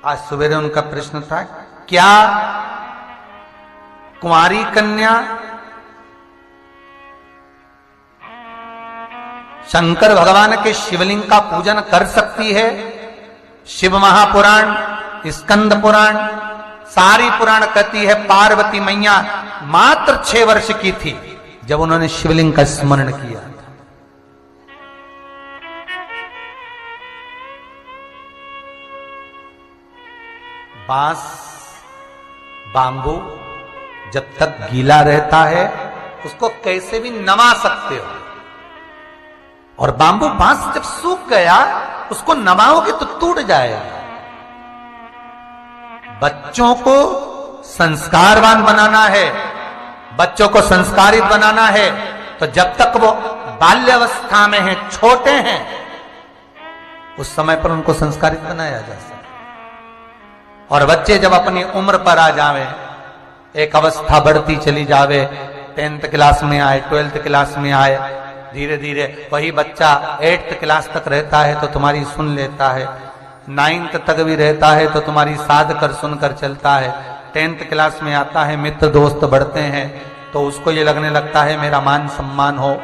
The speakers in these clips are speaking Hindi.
आज सवेरे उनका प्रश्न था, क्या कुंवारी कन्या शंकर भगवान के शिवलिंग का पूजन कर सकती है? शिव महापुराण, स्कंद पुराण, सारी पुराण कहती है पार्वती मैया मात्र 6 वर्ष की थी जब उन्होंने शिवलिंग का स्मरण किया था। बांस, बांबू जब तक गीला रहता है उसको कैसे भी नमा सकते हो, और बांबू बांस जब सूख गया उसको नमाओगे तो टूट जाएगा। बच्चों को संस्कारवान बनाना है, बच्चों को संस्कारित बनाना है, तो जब तक वो बाल्यावस्था में हैं, छोटे हैं, उस समय पर उनको संस्कारित बनाया जा सकता है। और बच्चे जब अपनी उम्र पर आ जावे, एक अवस्था बढ़ती चली जावे, 10th क्लास में आए, 12th क्लास में आए, धीरे धीरे वही बच्चा 8th क्लास तक रहता है तो तुम्हारी सुन लेता है, 9th तक भी रहता है तो तुम्हारी साध कर सुनकर चलता है, 10th क्लास में आता है, मित्र दोस्त बढ़ते हैं तो उसको ये लगने लगता है मेरा मान सम्मान हो,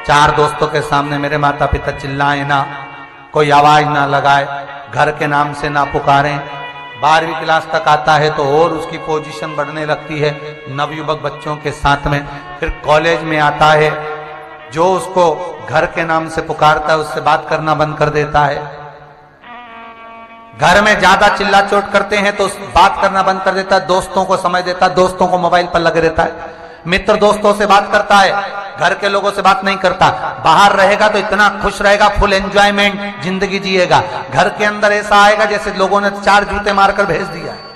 4 दोस्तों के सामने मेरे माता पिता चिल्लाए ना, कोई आवाज ना लगाए, घर के नाम से ना पुकारें। 12वीं क्लास तक आता है तो और उसकी पोजीशन बढ़ने लगती है नवयुवक बच्चों के साथ में। फिर कॉलेज में आता है, जो उसको घर के नाम से पुकारता है उससे बात करना बंद कर देता है। घर में ज्यादा चिल्ला चोट करते हैं तो बात करना बंद कर देता है, दोस्तों को समय देता है, दोस्तों को मोबाइल पर लगे रहता है, मित्र दोस्तों से बात करता है, घर के लोगों से बात नहीं करता। बाहर रहेगा तो इतना खुश रहेगा, फुल एंजॉयमेंट जिंदगी जिएगा। घर के अंदर ऐसा आएगा जैसे लोगों ने 4 जूते मारकर भेज दिया है।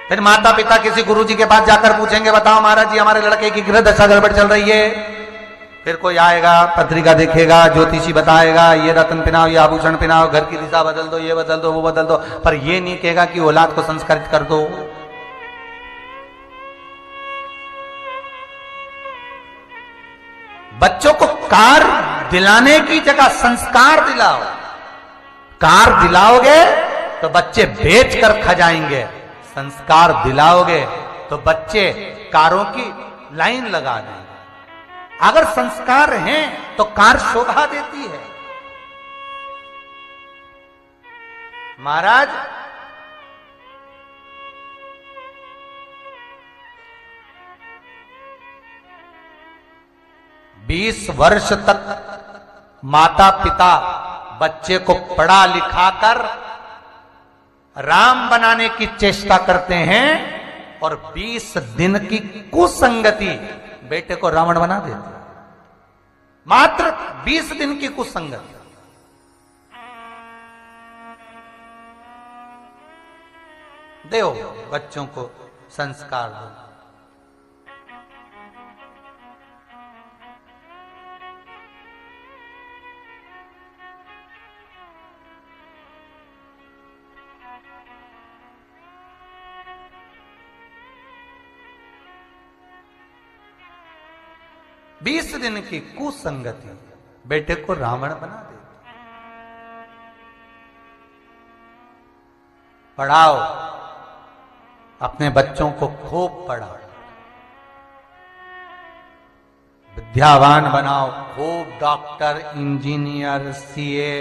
फिर माता पिता किसी गुरुजी के पास जाकर पूछेंगे, बताओ महाराज जी हमारे लड़के की गृह दशा गड़बड़ चल रही है। फिर कोई आएगा, पत्रिका देखेगा, ज्योतिषी बताएगा, ये रत्न पिनाओ, ये आभूषण पिनाओ, घर की दिशा बदल दो, ये बदल दो, वो बदल दो, पर ये नहीं कहेगा कि औलाद को संस्कारित कर दो। बच्चों को कार दिलाने की जगह संस्कार दिलाओ। कार दिलाओगे तो बच्चे बेच कर खा जाएंगे, संस्कार दिलाओगे तो बच्चे कारों की लाइन लगा देंगे। अगर संस्कार हैं तो कार शोभा देती है। महाराज बीस वर्ष तक माता पिता बच्चे को पढ़ा लिखा कर राम बनाने की चेष्टा करते हैं, और 20 दिन की कुसंगति बेटे को रावण बना देते हैं। मात्र 20 दिन की कुसंगति। दो बच्चों को संस्कार दो। बीस दिन की कुसंगति बेटे को रावण बना देती। पढ़ाओ, अपने बच्चों को खूब पढ़ाओ, विद्यावान बनाओ, खूब doctor, engineer, CA,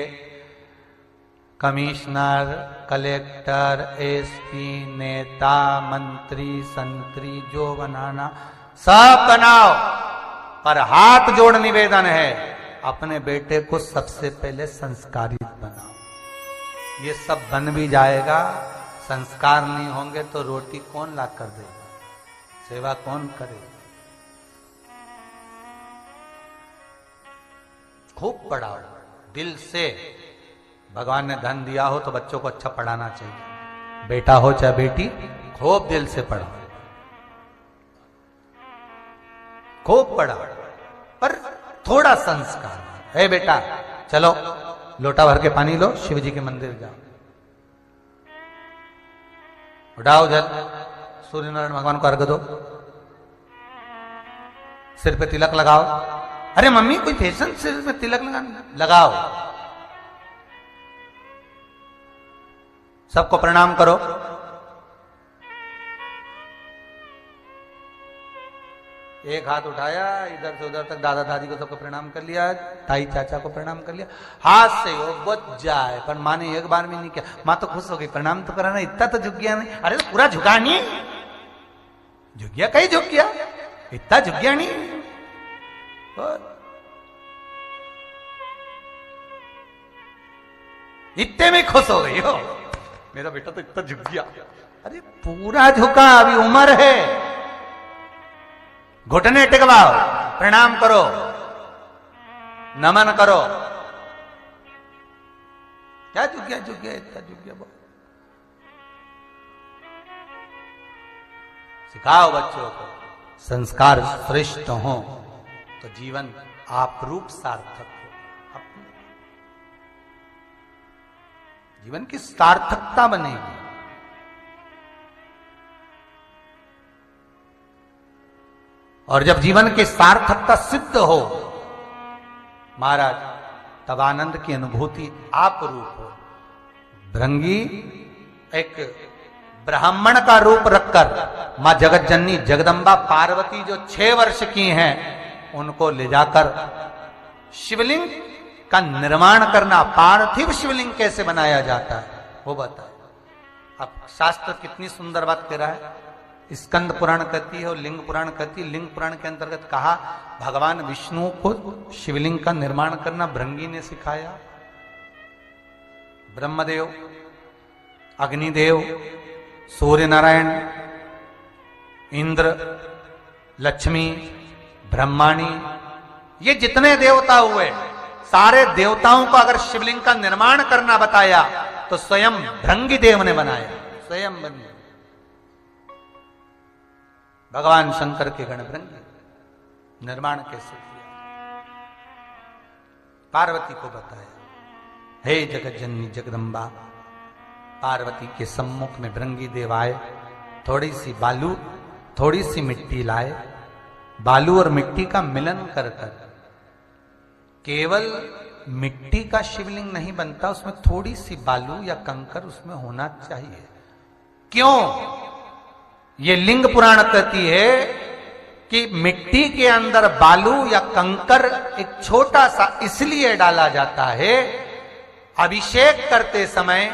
commissioner, collector, SP, नेता, मंत्री, संतरी, जो बनाना सब बनाओ, पर हाथ जोड़ निवेदन है, अपने बेटे को सबसे पहले संस्कारित बनाओ। ये सब बन भी जाएगा, संस्कार नहीं होंगे तो रोटी कौन ला कर देगा, सेवा कौन करेगा। खूब पढ़ाओ दिल से। भगवान ने धन दिया हो तो बच्चों को अच्छा पढ़ाना चाहिए, बेटा हो चाहे बेटी, खूब दिल से पढ़ाओ, खूब पढ़ा, पर थोड़ा संस्कार। है बेटा चलो लोटा भर के पानी लो, शिव जी के मंदिर जाओ, उठाओ जल, सूर्य नारायण भगवान को अर्घ दो, सिर पे तिलक लगाओ। अरे मम्मी कोई फैशन, सिर पे तिलक लगाओ। सबको प्रणाम करो। एक हाथ उठाया, इधर से उधर तक दादा दादी को सबको प्रणाम कर लिया, ताई चाचा को प्रणाम कर लिया, हाथ से वो बच जाए। पर माँ ने एक बार भी नहीं किया। माँ तो खुश हो गई, प्रणाम तो कराना, इतना तो झुक गया नहीं। अरे तो पूरा झुका नहीं, झुक गया, कहीं झुक गया, इतना झुक गया नहीं। इतने में खुश हो गई हो, मेरा बेटा तो इतना झुक गया। अरे पूरा झुका, अभी उम्र है। घुटने टिकवाओ, प्रणाम करो, नमन करो। क्या झुक गया, झुक गया, इतना झुक गया। सिखाओ बच्चों को, संस्कार श्रेष्ठ हो तो जीवन आप रूप सार्थक हो, जीवन की सार्थकता बनेगी। और जब जीवन की सार्थकता सिद्ध हो महाराज, तब आनंद की अनुभूति आप रूप हो। भृंगी एक ब्राह्मण का रूप रखकर मां जगत जननी जगदम्बा पार्वती जो 6 वर्ष की हैं, उनको ले जाकर शिवलिंग का निर्माण करना, पार्थिव शिवलिंग कैसे बनाया जाता है वो बताए। अब शास्त्र कितनी सुंदर बात कह रहा है। स्कंद पुराण कहती है और लिंग पुराण कहती है। लिंग पुराण के अंतर्गत कहा भगवान विष्णु को शिवलिंग का निर्माण करना भृंगी ने सिखाया। ब्रह्मदेव, अग्निदेव, सूर्य नारायण, इंद्र, लक्ष्मी, ब्रह्माणी, ये जितने देवता हुए, सारे देवताओं को अगर शिवलिंग का निर्माण करना बताया तो स्वयं भृंगी देव ने बनाया। स्वयं बने भगवान शंकर के गण भृंगी निर्माण कैसे किया, पार्वती को बताया। हे जगत जननी जगदम्बा, पार्वती के सम्मुख में भृंगी देव आए। थोड़ी सी बालू, थोड़ी सी मिट्टी लाए। बालू और मिट्टी का मिलन कर कर, केवल मिट्टी का शिवलिंग नहीं बनता, उसमें थोड़ी सी बालू या कंकर उसमें होना चाहिए। क्यों? ये लिंग पुराण कहती है कि मिट्टी के अंदर बालू या कंकर एक छोटा सा इसलिए डाला जाता है, अभिषेक करते समय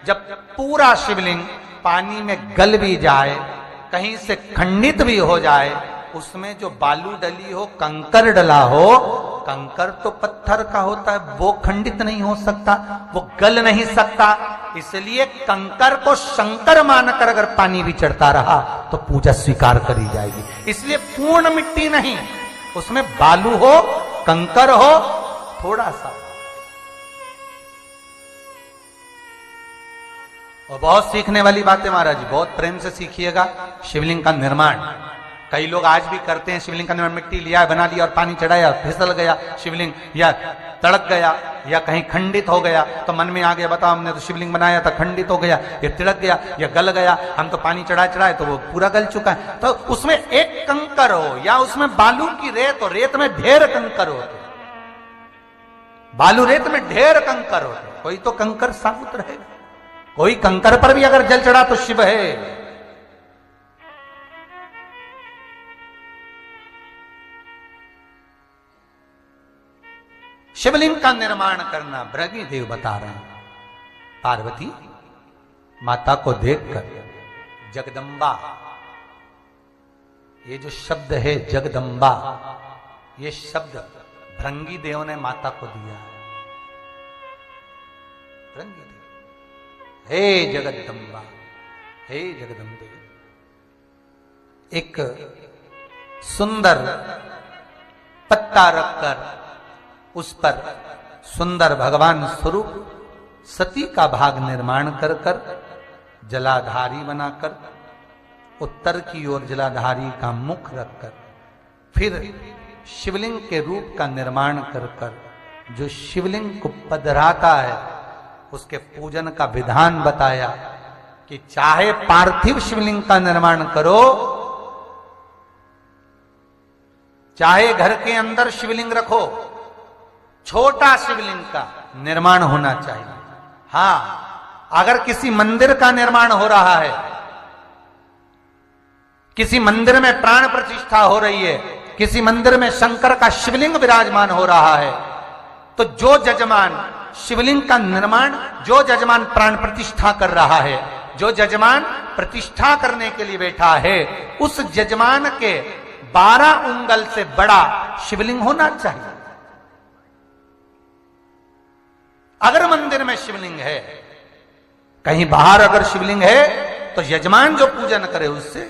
जब पूरा शिवलिंग पानी में गल भी जाए, कहीं से खंडित भी हो जाए, उसमें जो बालू डली हो, कंकर डला हो, कंकर तो पत्थर का होता है, वो खंडित नहीं हो सकता, वो गल नहीं सकता। इसलिए कंकर को शंकर मानकर अगर पानी भी चढ़ता रहा तो पूजा स्वीकार करी जाएगी। इसलिए पूर्ण मिट्टी नहीं, उसमें बालू हो, कंकर हो, थोड़ा सा। और बहुत सीखने वाली बात है महाराज, बहुत प्रेम से सीखिएगा। शिवलिंग का निर्माण कई लोग आज भी करते हैं। शिवलिंग का निर्माण, मिट्टी लिया, बना लिया और पानी चढ़ाया, फिसल गया शिवलिंग, या तड़क गया, या कहीं खंडित हो गया, तो मन में आ गया बताओ हमने तो शिवलिंग बनाया था, खंडित हो गया, या तिड़क गया, या गल गया, हम तो पानी चढ़ाए तो वो पूरा गल चुका है। तो उसमें एक कंकर हो या उसमें बालू की रेत हो, रेत में ढेर कंकर होते, बालू रेत में ढेर कंकर होते, कोई तो कंकर साबुत रहेगा, कोई कंकर पर भी अगर जल चढ़ा तो शिव है। शिवलिंग का निर्माण करना भृंगी देव बता रहे हैं। पार्वती माता को देखकर जगदम्बा, ये जो शब्द है जगदम्बा, ये शब्द भृंगी देव ने माता को दिया है। भृंगी देव, हे जगदम्बा, हे जगदम्बे। एक सुंदर पत्ता रखकर उस पर सुंदर भगवान स्वरूप सती का भाग निर्माण कर कर जलाधारी बनाकर, उत्तर की ओर जलाधारी का मुख रखकर, फिर शिवलिंग के रूप का निर्माण कर कर जो शिवलिंग को पधराता है उसके पूजन का विधान बताया कि चाहे पार्थिव शिवलिंग का निर्माण करो, चाहे घर के अंदर शिवलिंग रखो, छोटा शिवलिंग का निर्माण होना चाहिए। हां, अगर किसी मंदिर का निर्माण हो रहा है, किसी मंदिर में प्राण प्रतिष्ठा हो रही है, किसी मंदिर में शंकर का शिवलिंग विराजमान हो रहा है, तो जो जजमान शिवलिंग का निर्माण, जो जजमान प्राण प्रतिष्ठा कर रहा है, जो जजमान प्रतिष्ठा करने के लिए बैठा है, उस जजमान के 12 उंगल से बड़ा शिवलिंग होना चाहिए। अगर मंदिर में शिवलिंग है, कहीं बाहर अगर शिवलिंग है, तो यजमान जो पूजन करे उससे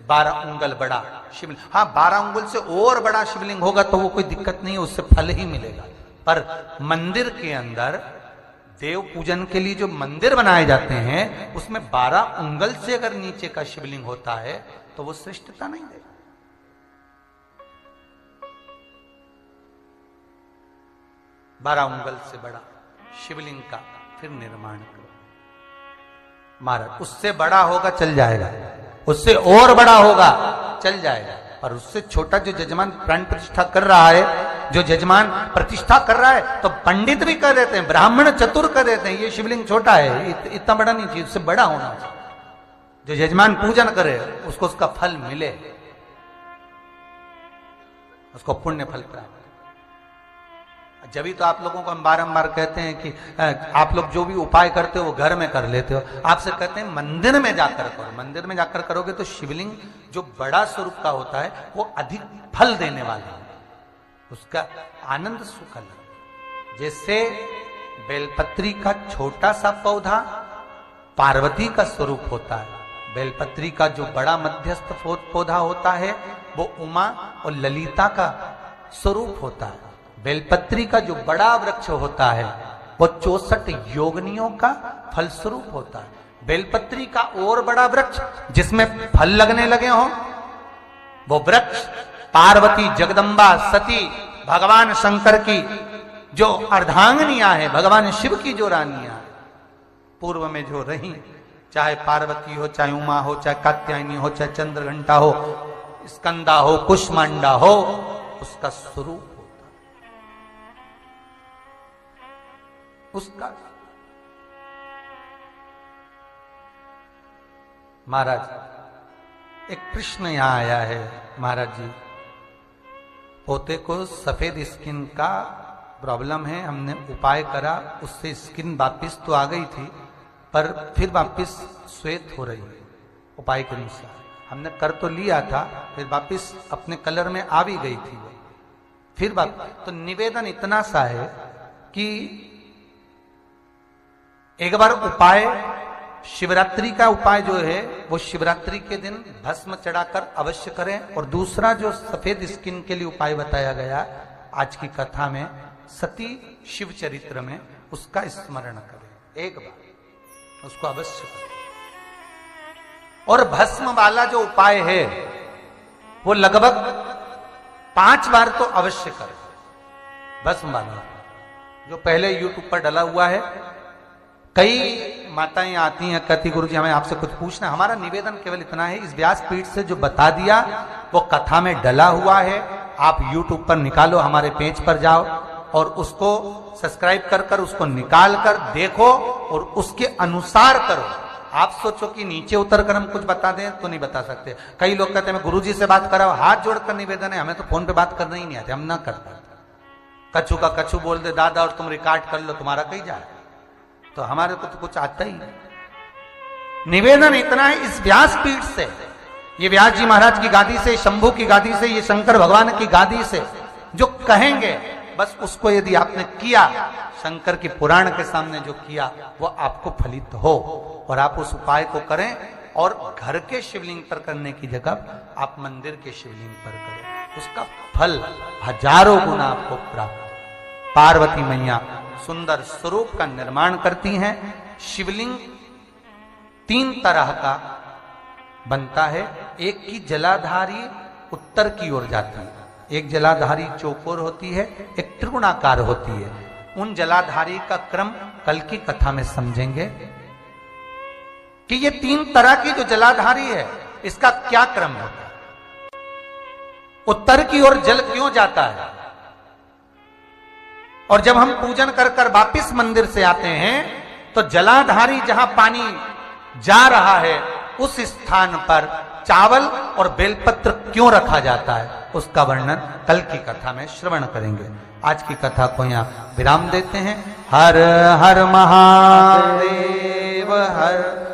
12 उंगल बड़ा शिवलिंग, हाँ 12 उंगल से और बड़ा शिवलिंग होगा तो वो कोई दिक्कत नहीं है, उससे फल ही मिलेगा। पर मंदिर के अंदर देव पूजन के लिए जो मंदिर बनाए जाते हैं, उसमें 12 उंगल से अगर नीचे का शिवलिंग होता है तो वो श्रेष्ठता नहीं देगा। 12 उंगल से बड़ा शिवलिंग का फिर निर्माण करो महाराज। उससे बड़ा होगा चल जाएगा, उससे और बड़ा होगा चल जाएगा, और उससे छोटा जो जजमान प्राण प्रतिष्ठा कर रहा है, जो जजमान प्रतिष्ठा कर रहा है, तो पंडित भी कर देते हैं, ब्राह्मण चतुर कर देते हैं, ये शिवलिंग छोटा है, इतना बड़ा नहीं चाहिए, उससे बड़ा होना चाहिए। जो जजमान पूजन करे उसको उसका फल मिले, उसको पुण्य फल प्राप्त। जब तो आप लोगों को हम बारंबार कहते हैं कि आप लोग जो भी उपाय करते हो वो घर में कर लेते हो, आपसे कहते हैं मंदिर में जाकर करो। मंदिर में जाकर करोगे तो शिवलिंग जो बड़ा स्वरूप का होता है वो अधिक फल देने वाला है, उसका आनंद सुख अलग। जैसे बेलपत्री का छोटा सा पौधा पार्वती का स्वरूप होता है, बेलपत्री का जो बड़ा मध्यस्थ पौधा होता है वो उमा और ललिता का स्वरूप होता है। बेलपत्री का जो बड़ा वृक्ष होता है वो 64 योगिनियों का फल स्वरूप होता है। बेलपत्री का और बड़ा वृक्ष जिसमें फल लगने लगे हों, वो वृक्ष पार्वती, जगदम्बा, सती, भगवान शंकर की जो अर्धांगिनियां हैं, भगवान शिव की जो रानियां पूर्व में जो रही, चाहे पार्वती हो, चाहे उमा हो, चाहे कात्यायनी हो, चाहे चंद्रघंटा हो, स्कंदा हो, कुष्मांडा हो, उसका स्वरूप उसका। महाराज एक प्रश्न यहां आया है, महाराज जी पोते को सफेद स्किन का प्रॉब्लम है, हमने उपाय करा, उससे स्किन वापिस तो आ गई थी पर फिर वापिस श्वेत हो रही है। उपाय के अनुसार हमने कर तो लिया था, फिर वापिस अपने कलर में आ भी गई थी वो, फिर तो निवेदन इतना सा है कि एक बार उपाय, शिवरात्रि का उपाय जो है वो शिवरात्रि के दिन भस्म चढ़ाकर अवश्य करें, और दूसरा जो सफेद स्किन के लिए उपाय बताया गया आज की कथा में, सती शिव चरित्र में, उसका स्मरण करें एक बार, उसको अवश्य करें। और भस्म वाला जो उपाय है वो लगभग 5 बार तो अवश्य करें। भस्म वाला जो पहले YouTube पर डला हुआ है, कई माताएं आती हैं, कहती गुरुजी हमें आपसे कुछ पूछना। हमारा निवेदन केवल इतना है, इस व्यासपीठ से जो बता दिया वो कथा में डला हुआ है, आप YouTube पर निकालो, हमारे पेज पर जाओ और उसको सब्सक्राइब कर उसको निकाल कर देखो और उसके अनुसार करो। आप सोचो कि नीचे उतर कर हम कुछ बता दें तो नहीं बता सकते। कई लोग कहते हैं मैं गुरुजी से बात कराओ, हाथ जोड़कर निवेदन है, हमें तो फोन पे बात करना ही नहीं आती, हम ना कर पाते। कछु का कछु बोल दे दादा और तुम रिकॉर्ड कर लो, तुम्हारा कहीं जाए, तो हमारे को तो कुछ आता ही नहीं। निवेदन इतना है, इस व्यासपीठ से, ये व्यास जी महाराज की गादी से, शंभू की गादी से, ये शंकर भगवान की गादी से जो कहेंगे, बस उसको यदि आपने किया, शंकर की पुराण के सामने जो किया वो आपको फलित हो, और आप उस उपाय को करें, और घर के शिवलिंग पर करने की जगह आप मंदिर के शिवलिंग पर करें, उसका फल हजारों गुना आपको प्राप्त। पार्वती मैया सुंदर स्वरूप का निर्माण करती हैं। शिवलिंग 3 तरह का बनता है, एक की जलाधारी उत्तर की ओर जाती है, एक जलाधारी चौकोर होती है, एक त्रिकोणाकार होती है। उन जलाधारी का क्रम कल की कथा में समझेंगे कि ये 3 तरह की जो जलाधारी है इसका क्या क्रम होता है। उत्तर की ओर जल क्यों जाता है? और जब हम पूजन कर कर वापिस मंदिर से आते हैं तो जलाधारी जहां पानी जा रहा है उस स्थान पर चावल और बेलपत्र क्यों रखा जाता है, उसका वर्णन कल की कथा में श्रवण करेंगे। आज की कथा को यहाँ विराम देते हैं। हर हर महादेव हर